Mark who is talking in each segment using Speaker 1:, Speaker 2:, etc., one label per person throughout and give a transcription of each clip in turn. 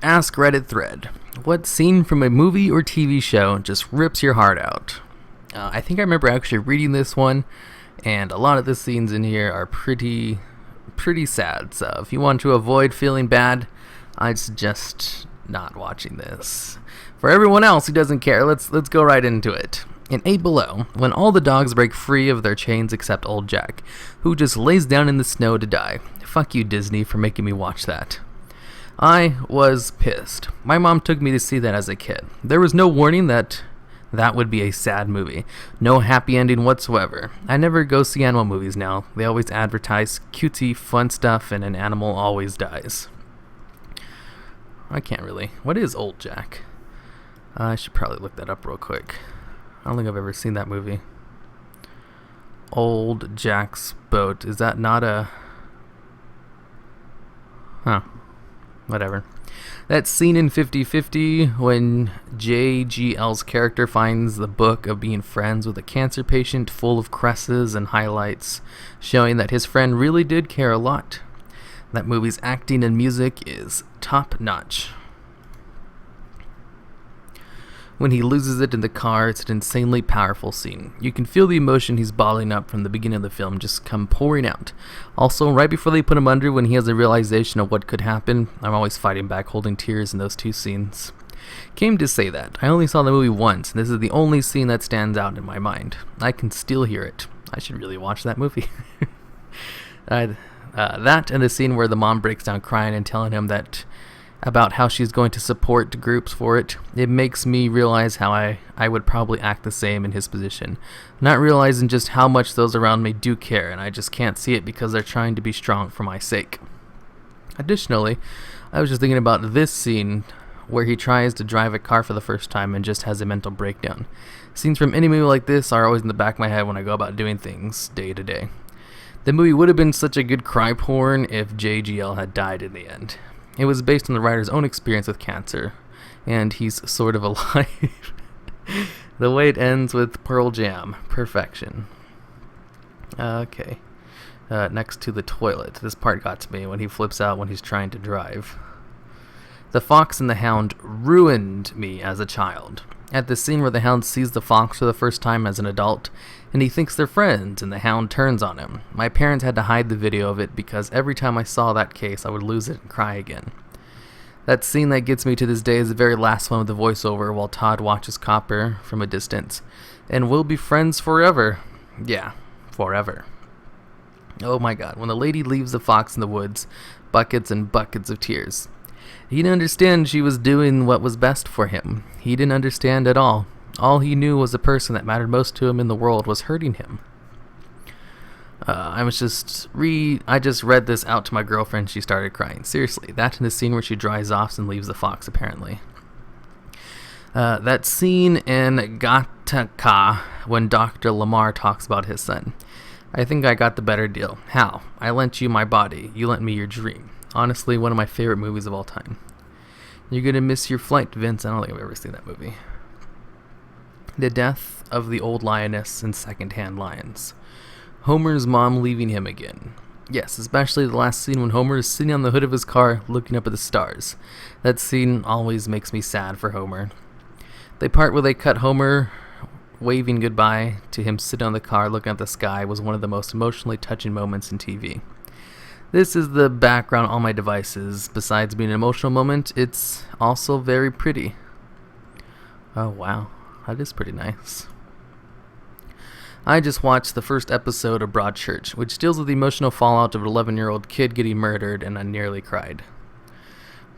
Speaker 1: Askreddit thread. What scene from a movie or TV show just rips your heart out? I think I remember actually reading this one, and a lot of the scenes in here are pretty sad. So if you want to avoid feeling bad, I'd suggest not watching this. For everyone else who doesn't care, let's go right into it. In 8 Below, when all the dogs break free of their chains except old Jack, who just lays down in the snow to die. Fuck you, Disney, for making me watch that. I was pissed. My mom took me to see that as a kid. There was no warning that would be a sad movie. No happy ending whatsoever. I never go see animal movies now. They always advertise cutesy, fun stuff, and an animal always dies. I can't really. What is Old Jack? I should probably look that up real quick. I don't think I've ever seen that movie. Old Jack's Boat. Is that not a... Huh. Whatever. That scene in 50-50 when JGL's character finds the book of being friends with a cancer patient full of cresses and highlights, showing that his friend really did care a lot. That movie's acting and music is top notch. When he loses it in the car, it's an insanely powerful scene. You can feel the emotion he's bottling up from the beginning of the film just come pouring out. Also, right before they put him under, when he has a realization of what could happen, I'm always fighting back, holding tears in those two scenes. Came to say that. I only saw the movie once, and this is the only scene that stands out in my mind. I can still hear it. I should really watch that movie. That and the scene where the mom breaks down crying and telling him that about how she's going to support groups for it. It makes me realize how I would probably act the same in his position, not realizing just how much those around me do care, and I just can't see it because they're trying to be strong for my sake. Additionally, I was just thinking about this scene where he tries to drive a car for the first time and just has a mental breakdown. Scenes from any movie like this are always in the back of my head when I go about doing things day to day. The movie would have been such a good cry porn if JGL had died in the end. It was based on the writer's own experience with cancer, and he's sort of alive. The way it ends with Pearl Jam. Perfection. Okay. Next to the toilet. This part got to me when he flips out when he's trying to drive. The Fox and the Hound ruined me as a child. At the scene where the Hound sees the Fox for the first time as an adult, and he thinks they're friends, and the Hound turns on him. My parents had to hide the video of it because every time I saw that case, I would lose it and cry again. That scene that gets me to this day is the very last one with the voiceover while Todd watches Copper from a distance. And we'll be friends forever. Yeah, forever. Oh my god, when the lady leaves the fox in the woods, buckets and buckets of tears. He didn't understand she was doing what was best for him. He didn't understand at all. All he knew was the person that mattered most to him in the world was hurting him. I just read this out to my girlfriend. She started crying. Seriously, that and the scene where she drives off and leaves the fox, apparently. That scene in Gattaca when Dr. Lamar talks about his son. I think I got the better deal. How? I lent you my body. You lent me your dream. Honestly, one of my favorite movies of all time. You're gonna miss your flight, Vince. I don't think I've ever seen that movie. The death of the old lioness and second-hand lions. Homer's mom leaving him again. Yes, especially the last scene when Homer is sitting on the hood of his car looking up at the stars. That scene always makes me sad for Homer. The part where they cut Homer waving goodbye to him sitting on the car looking at the sky was one of the most emotionally touching moments in TV. This is the background on all my devices. Besides being an emotional moment, it's also very pretty. Oh wow, that is pretty nice. I just watched the first episode of Broadchurch, which deals with the emotional fallout of an 11-year-old kid getting murdered, and I nearly cried.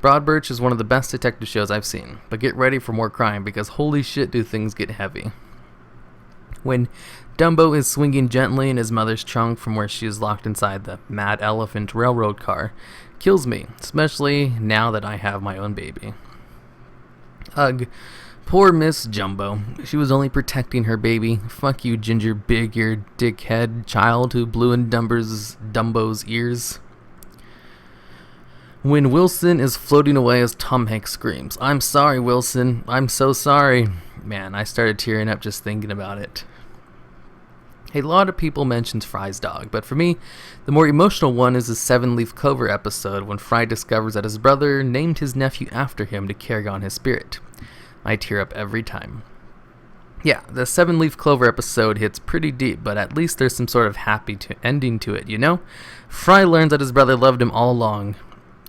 Speaker 1: Broadchurch is one of the best detective shows I've seen, but get ready for more crying because holy shit do things get heavy. When Dumbo is swinging gently in his mother's trunk from where she is locked inside the Mad Elephant railroad car, kills me, especially now that I have my own baby. Ugh. Poor Miss Jumbo. She was only protecting her baby. Fuck you, ginger big-eared dickhead child who blew in Dumbo's ears. When Wilson is floating away as Tom Hanks screams, "I'm sorry, Wilson. I'm so sorry." Man, I started tearing up just thinking about it. A lot of people mention Fry's dog, but for me, the more emotional one is the 7-Leaf Clover episode when Fry discovers that his brother named his nephew after him to carry on his spirit. I tear up every time. Yeah, the 7-Leaf Clover episode hits pretty deep, but at least there's some sort of happy ending to it, you know? Fry learns that his brother loved him all along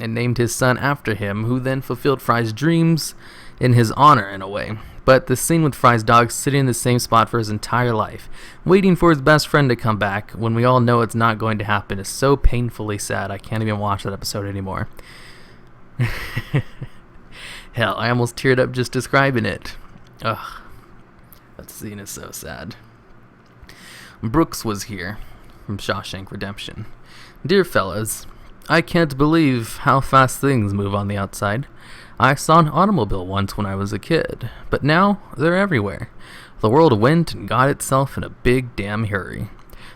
Speaker 1: and named his son after him, who then fulfilled Fry's dreams in his honor in a way. But the scene with Fry's dog sitting in the same spot for his entire life, waiting for his best friend to come back when we all know it's not going to happen, is so painfully sad I can't even watch that episode anymore. Hell, I almost teared up just describing it. Ugh, that scene is so sad. Brooks was here, from Shawshank Redemption. Dear fellas, I can't believe how fast things move on the outside. I saw an automobile once when I was a kid, but now they're everywhere. The world went and got itself in a big damn hurry.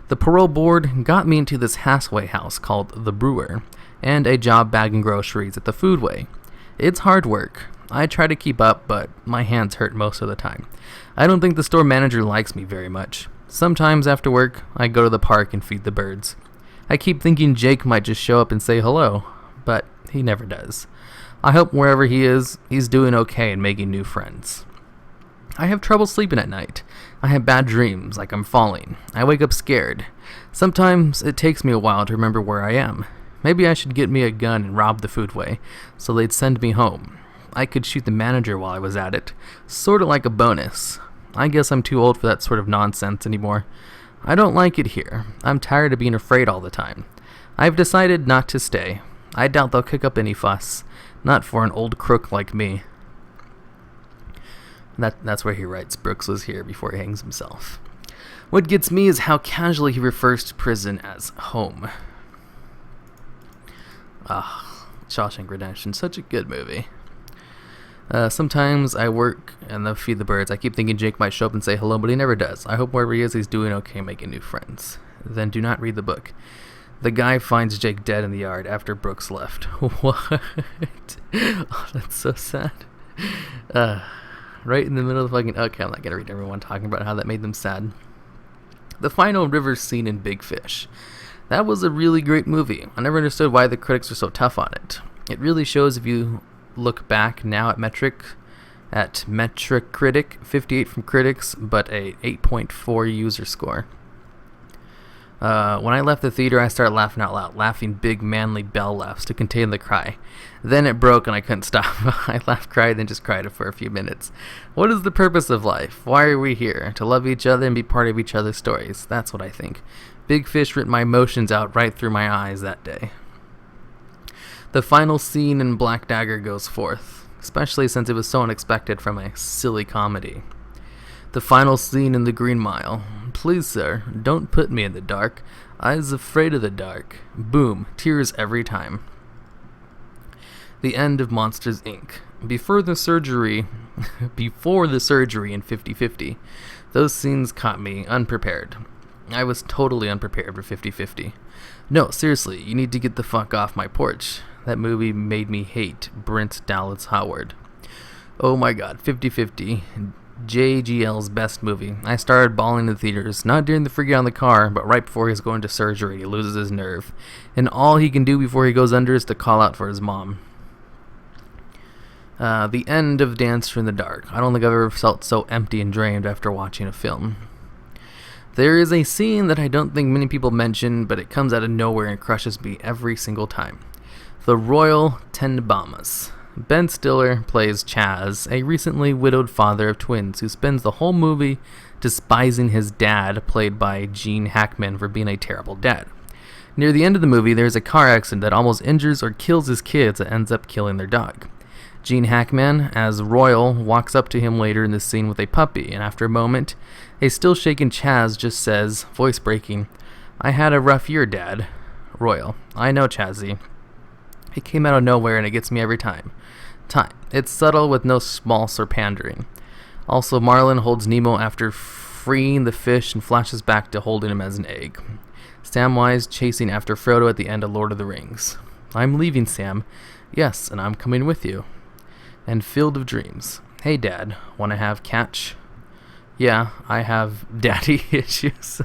Speaker 1: The parole board got me into this halfway house called The Brewer, and a job bagging groceries at the Foodway. It's hard work. I try to keep up, but my hands hurt most of the time. I don't think the store manager likes me very much. Sometimes after work, I go to the park and feed the birds. I keep thinking Jake might just show up and say hello, but he never does. I hope wherever he is, he's doing okay and making new friends. I have trouble sleeping at night. I have bad dreams, like I'm falling. I wake up scared. Sometimes it takes me a while to remember where I am. Maybe I should get me a gun and rob the Foodway, so they'd send me home. I could shoot the manager while I was at it, sort of like a bonus. I guess I'm too old for that sort of nonsense anymore. I don't like it here. I'm tired of being afraid all the time. I've decided not to stay. I doubt they'll kick up any fuss. Not for an old crook like me. That's where he writes Brooks was here before he hangs himself. What gets me is how casually he refers to prison as home. Shawshank Redemption, such a good movie. Sometimes I work and they'll feed the birds. I keep thinking Jake might show up and say hello, but he never does. I hope wherever he is, he's doing okay making new friends. Then do not read the book. The guy finds Jake dead in the yard after Brooks left. What? Oh, that's so sad. Right in the middle of the fucking... Okay, I'm not gonna read everyone talking about how that made them sad. The final river scene in Big Fish. That was a really great movie. I never understood why the critics were so tough on it. It really shows if you look back now at Metacritic, 58 from critics, but a 8.4 user score. When I left the theater, I started laughing out loud, laughing big, manly bell laughs to contain the cry. Then it broke and I couldn't stop. I laughed, cried, then just cried for a few minutes. What is the purpose of life? Why are we here? To love each other and be part of each other's stories. That's what I think. Big Fish ripped my emotions out right through my eyes that day. The final scene in Black Dagger goes forth, especially since it was so unexpected from a silly comedy. The final scene in The Green Mile. Please, sir, don't put me in the dark. I's afraid of the dark. Boom. Tears every time. The end of Monsters, Inc. Before the surgery in 50-50, those scenes caught me unprepared. I was totally unprepared for 50-50. No, seriously, you need to get the fuck off my porch. That movie made me hate Brent Dallas Howard. Oh my god, 50-50. JGL's best movie. I started bawling in the theaters, not during the freak out in the car, but right before he's going to surgery. He loses his nerve, and all he can do before he goes under is to call out for his mom. The end of Dancer in the Dark. I don't think I've ever felt so empty and drained after watching a film. There is a scene that I don't think many people mention, but it comes out of nowhere and crushes me every single time. The Royal Tenenbaums. Ben Stiller plays Chaz, a recently widowed father of twins who spends the whole movie despising his dad, played by Gene Hackman, for being a terrible dad. Near the end of the movie, there's a car accident that almost injures or kills his kids that ends up killing their dog. Gene Hackman, as Royal, walks up to him later in the scene with a puppy, and after a moment, a still shaken Chaz just says, voice breaking, "I had a rough year, Dad." Royal: "I know, Chazzy. It came out of nowhere and it gets me every time. It's subtle with no schmaltz or pandering." Also, Marlin holds Nemo after freeing the fish and flashes back to holding him as an egg. Samwise chasing after Frodo at the end of Lord of the Rings. "I'm leaving, Sam." "Yes, and I'm coming with you." And Field of Dreams. "Hey, Dad, want to have catch?" Yeah, I have daddy issues.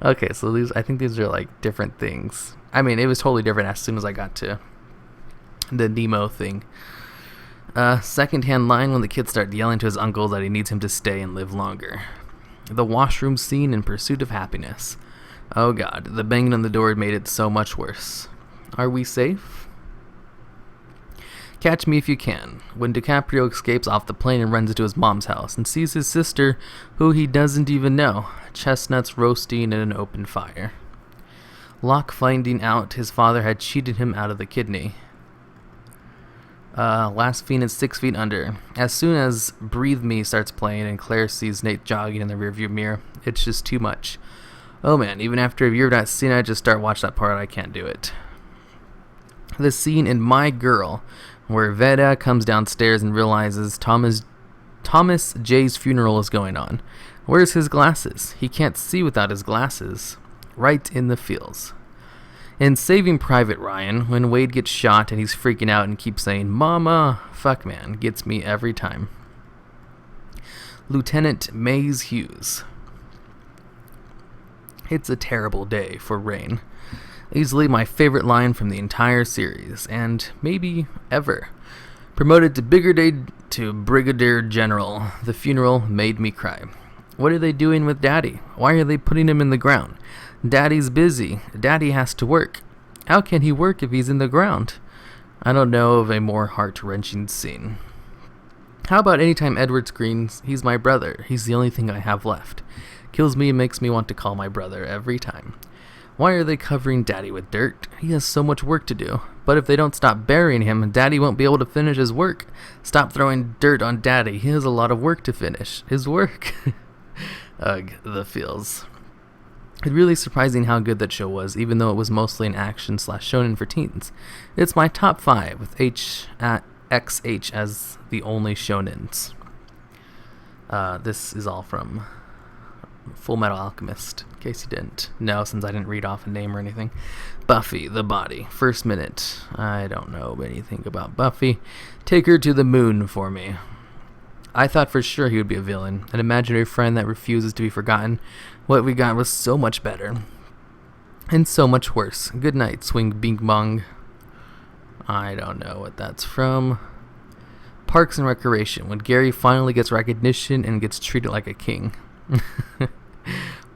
Speaker 1: Okay, so I think these are like different things. I mean, it was totally different as soon as I got to the Nemo thing. Second-hand line when the kid started yelling to his uncle that he needs him to stay and live longer. The washroom scene in Pursuit of Happiness. Oh god, the banging on the door made it so much worse. Are we safe? Catch Me If You Can. When DiCaprio escapes off the plane and runs into his mom's house and sees his sister, who he doesn't even know, chestnuts roasting in an open fire. Locke finding out his father had cheated him out of the kidney. Last Phoenix 6 Feet Under. As soon as Breathe Me starts playing and Claire sees Nate jogging in the rearview mirror, it's just too much. Oh man, even after a year of not seeing it, I just start watching that part. I can't do it. The scene in My Girl, where Veda comes downstairs and realizes Thomas J's funeral is going on. Where's his glasses? He can't see without his glasses. Right in the feels. In Saving Private Ryan, when Wade gets shot and he's freaking out and keeps saying, "Mama," fuck man, gets me every time. Lieutenant Mays Hughes. It's a terrible day for Rain. Easily my favorite line from the entire series, and maybe ever. Promoted to Brigadier General, the funeral made me cry. What are they doing with Daddy? Why are they putting him in the ground? Daddy's busy. Daddy has to work. How can he work if he's in the ground? I don't know of a more heart-wrenching scene. How about anytime Edward screams, "He's my brother. He's the only thing I have left." Kills me and makes me want to call my brother every time. Why are they covering Daddy with dirt? He has so much work to do. But if they don't stop burying him, Daddy won't be able to finish his work. Stop throwing dirt on Daddy. He has a lot of work to finish. His work. Ugh, the feels. It's really surprising how good that show was, even though it was mostly an action/shonen for teens. It's my top 5, with XH as the only shonens. This is all from Full Metal Alchemist, in case you didn't know, since I didn't read off a name or anything. Buffy, the body. First minute. I don't know anything about Buffy. Take her to the moon for me. I thought for sure he would be a villain, an imaginary friend that refuses to be forgotten. What we got was so much better. And so much worse. Good night, Swing Bing Bong. I don't know what that's from. Parks and Recreation, when Gary finally gets recognition and gets treated like a king.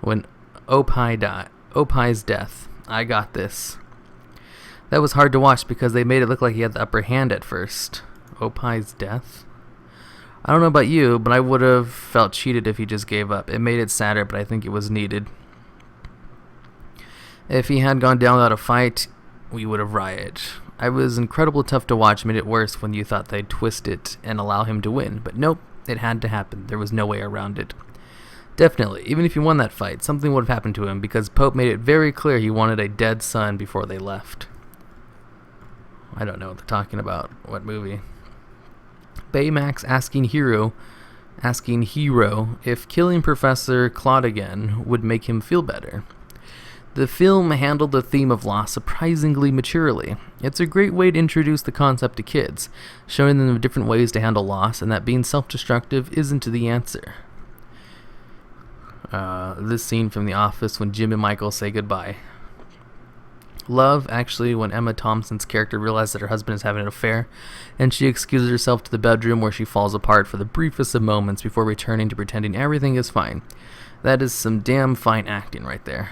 Speaker 1: When Opie's death. I got this. That was hard to watch because they made it look like he had the upper hand at first. Opie's death? I don't know about you, but I would have felt cheated if he just gave up. It made it sadder, but I think it was needed. If he had gone down without a fight, we would have rioted. I was incredibly tough to watch, made it worse when you thought they'd twist it and allow him to win. But nope, it had to happen. There was no way around it. Definitely, even if he won that fight, something would have happened to him because Pope made it very clear he wanted a dead son before they left. I don't know what they're talking about. What movie? Baymax asking Hero if killing Professor Claude again would make him feel better. The film handled the theme of loss surprisingly maturely. It's a great way to introduce the concept to kids, showing them different ways to handle loss and that being self-destructive isn't the answer. This scene from The Office when Jim and Michael say goodbye. Love, actually, when Emma Thompson's character realizes that her husband is having an affair, and she excuses herself to the bedroom where she falls apart for the briefest of moments before returning to pretending everything is fine. That is some damn fine acting right there.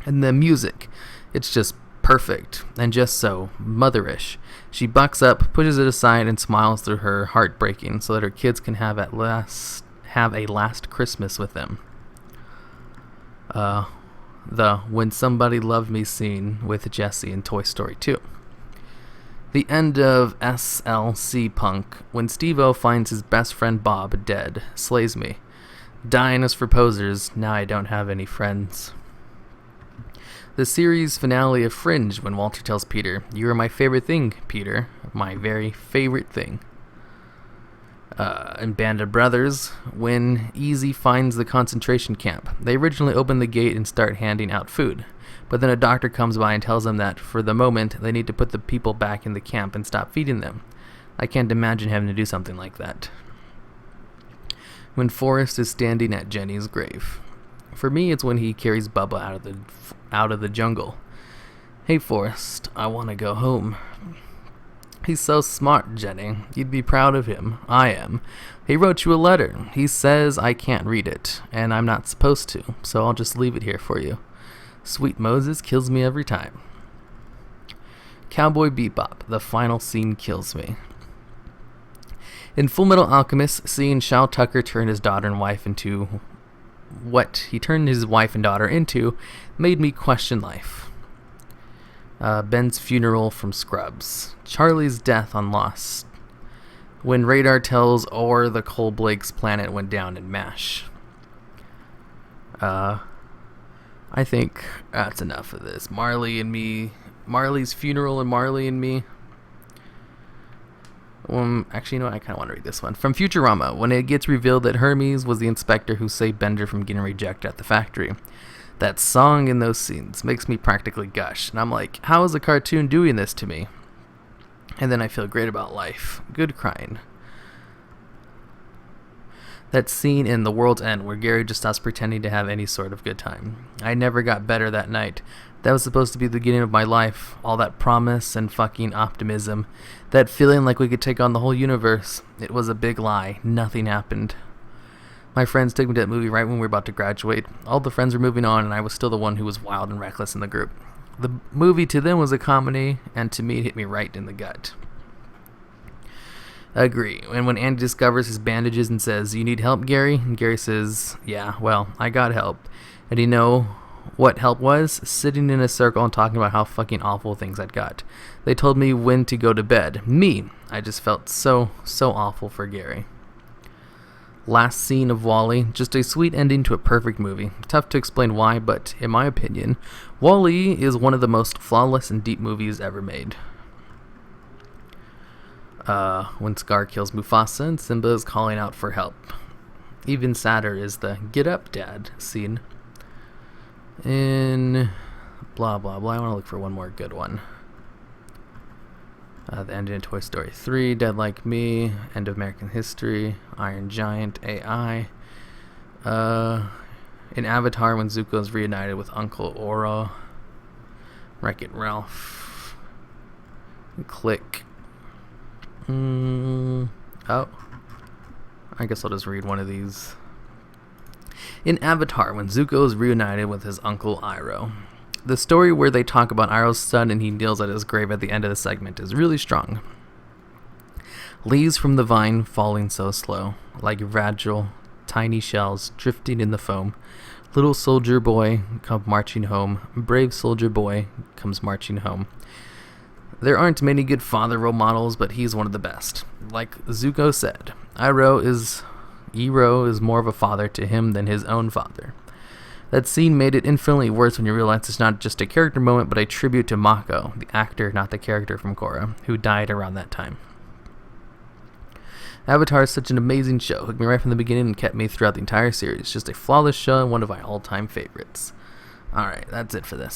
Speaker 1: And the music, it's just perfect, and just so motherish. She bucks up, pushes it aside, and smiles through her heartbreaking so that her kids can have a last Christmas with them. The When Somebody Loved Me scene with Jessie in Toy Story 2. The end of SLC Punk, when Steve-O finds his best friend Bob dead, slays me. Dying is for posers, now I don't have any friends. The series finale of Fringe, when Walter tells Peter, "You are my favorite thing, Peter. My very favorite thing." In Band of Brothers, when Easy finds the concentration camp. They originally open the gate and start handing out food, but then a doctor comes by and tells them that, for the moment, they need to put the people back in the camp and stop feeding them. I can't imagine having to do something like that. when Forrest is standing at Jenny's grave. For me, it's when he carries Bubba out of the jungle. Hey, Forrest, I want to go home. He's so smart, Jenny. You'd be proud of him. I am. He wrote you a letter. He says I can't read it, and I'm not supposed to, so I'll just leave it here for you. Sweet Moses kills me every time. Cowboy Bebop, the final scene kills me. In Full Metal Alchemist, seeing Shao Tucker turn his daughter and wife into what he turned his wife and daughter into made me question life. Ben's funeral from Scrubs. Charlie's death on Lost. When Radar tells Orr the Cole Blake's planet went down in MASH. I think that's enough of this. Marley and Me. Marley's funeral and Marley and Me. Actually, you know what? I kind of want to read this one. From Futurama, when it gets revealed that Hermes was the inspector who saved Bender from getting rejected at the factory. That song in those scenes makes me practically gush. And I'm like, how is a cartoon doing this to me? And then I feel great about life. Good crying. That scene in The World's End where Gary just stops pretending to have any sort of good time. I never got better that night. That was supposed to be the beginning of my life. All that promise and fucking optimism. That feeling like we could take on the whole universe. It was a big lie. Nothing happened. My friends took me to that movie right when we were about to graduate. All the friends were moving on, and I was still the one who was wild and reckless in the group. The movie to them was a comedy, and to me it hit me right in the gut. Agree. And when Andy discovers his bandages and says, "You need help, Gary?" And Gary says, "Yeah, well, I got help." And you know what help was? Sitting in a circle and talking about how fucking awful things I'd got. They told me when to go to bed. Me! I just felt so awful for Gary. Last scene of WALL-E, just a sweet ending to a perfect movie. Tough to explain why, but in my opinion, WALL-E is one of the most flawless and deep movies ever made. When Scar kills Mufasa and Simba is calling out for help. Even sadder is the "Get up, Dad" scene. In blah blah blah, I want to look for one more good one. The ending of Toy Story 3, Dead Like Me, End of American History, Iron Giant, AI. In Avatar, when Zuko is reunited with Uncle Oro. Wreck-It Ralph. Click. Oh. I guess I'll just read one of these. In Avatar, when Zuko is reunited with his uncle Iroh. The story where they talk about Iroh's son and he kneels at his grave at the end of the segment is really strong. Leaves from the vine falling so slow, like fragile, tiny shells drifting in the foam. Little soldier boy come marching home. Brave soldier boy comes marching home. There aren't many good father role models, but he's one of the best. Like Zuko said, Iroh is more of a father to him than his own father. That scene made it infinitely worse when you realize it's not just a character moment, but a tribute to Mako, the actor, not the character from Korra, who died around that time. Avatar is such an amazing show. Hooked me right from the beginning and kept me throughout the entire series. Just a flawless show and one of my all-time favorites. Alright, that's it for this.